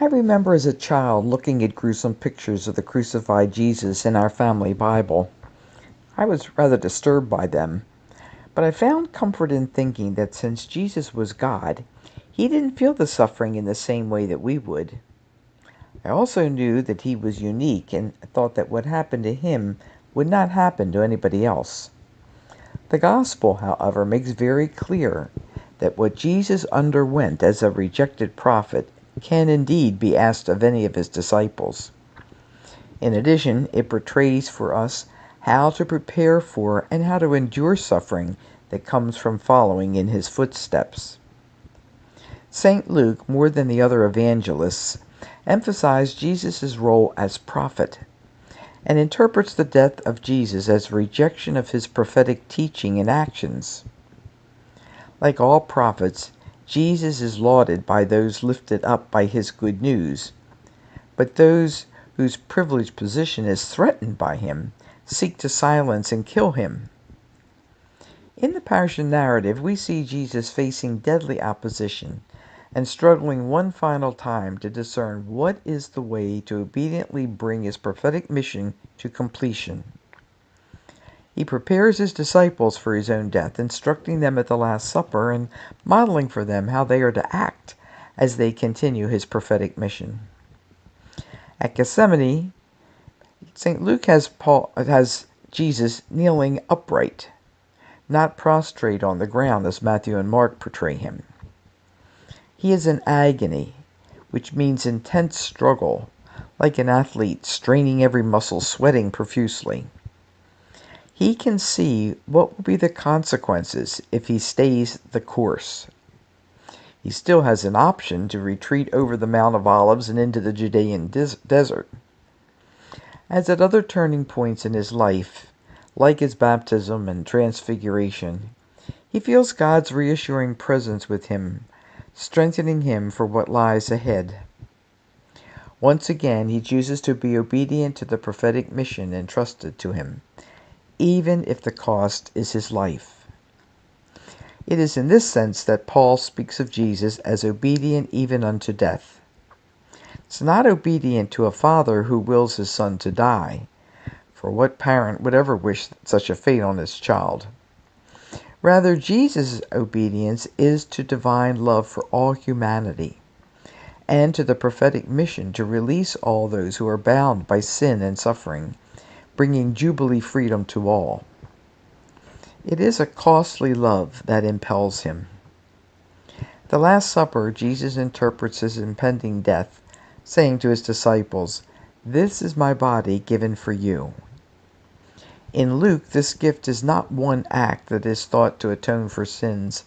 I remember as a child looking at gruesome pictures of the crucified Jesus in our family Bible. I was rather disturbed by them, but I found comfort in thinking that since Jesus was God, he didn't feel the suffering in the same way that we would. I also knew that he was unique and thought that what happened to him would not happen to anybody else. The Gospel, however, makes very clear that what Jesus underwent as a rejected prophet can indeed be asked of any of his disciples. In addition, it portrays for us how to prepare for and how to endure suffering that comes from following in his footsteps. St. Luke, more than the other evangelists, emphasized Jesus' role as prophet and interprets the death of Jesus as a rejection of his prophetic teaching and actions. Like all prophets, Jesus is lauded by those lifted up by his good news, but those whose privileged position is threatened by him seek to silence and kill him. In the Passion narrative, we see Jesus facing deadly opposition and struggling one final time to discern what is the way to obediently bring his prophetic mission to completion. He prepares his disciples for his own death, instructing them at the Last Supper and modeling for them how they are to act as they continue his prophetic mission. At Gethsemane, St. Luke has Jesus kneeling upright, not prostrate on the ground as Matthew and Mark portray him. He is in agony, which means intense struggle, like an athlete straining every muscle, sweating profusely. He can see what will be the consequences if he stays the course. He still has an option to retreat over the Mount of Olives and into the Judean desert. As at other turning points in his life, like his baptism and transfiguration, he feels God's reassuring presence with him, strengthening him for what lies ahead. Once again, he chooses to be obedient to the prophetic mission entrusted to him, even if the cost is his life. It is in this sense that Paul speaks of Jesus as obedient even unto death. It's not obedient to a father who wills his son to die, for what parent would ever wish such a fate on his child? Rather, Jesus' obedience is to divine love for all humanity, and to the prophetic mission to release all those who are bound by sin and suffering, bringing jubilee freedom to all. It is a costly love that impels him. The Last Supper, Jesus interprets his impending death, saying to his disciples, "This is my body given for you." In Luke, this gift is not one act that is thought to atone for sins,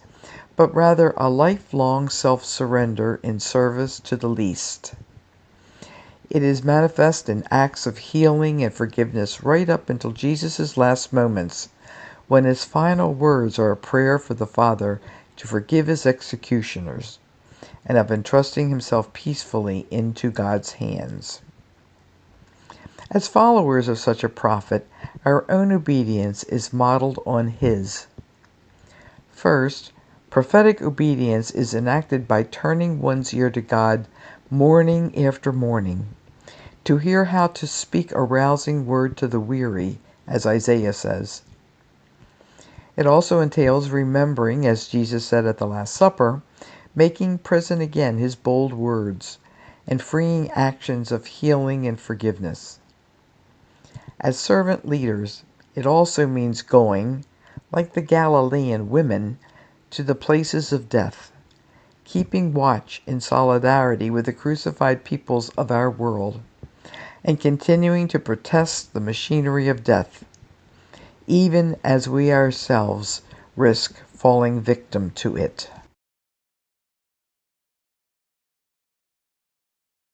but rather a lifelong self-surrender in service to the least. It is manifest in acts of healing and forgiveness right up until Jesus' last moments, when his final words are a prayer for the Father to forgive his executioners, and of entrusting himself peacefully into God's hands. As followers of such a prophet, our own obedience is modeled on his. First, prophetic obedience is enacted by turning one's ear to God morning after morning, to hear how to speak a rousing word to the weary, as Isaiah says. It also entails remembering, as Jesus said at the Last Supper, making present again his bold words, and freeing actions of healing and forgiveness. As servant leaders, it also means going, like the Galilean women, to the places of death, keeping watch in solidarity with the crucified peoples of our world, and continuing to protest the machinery of death, even as we ourselves risk falling victim to it.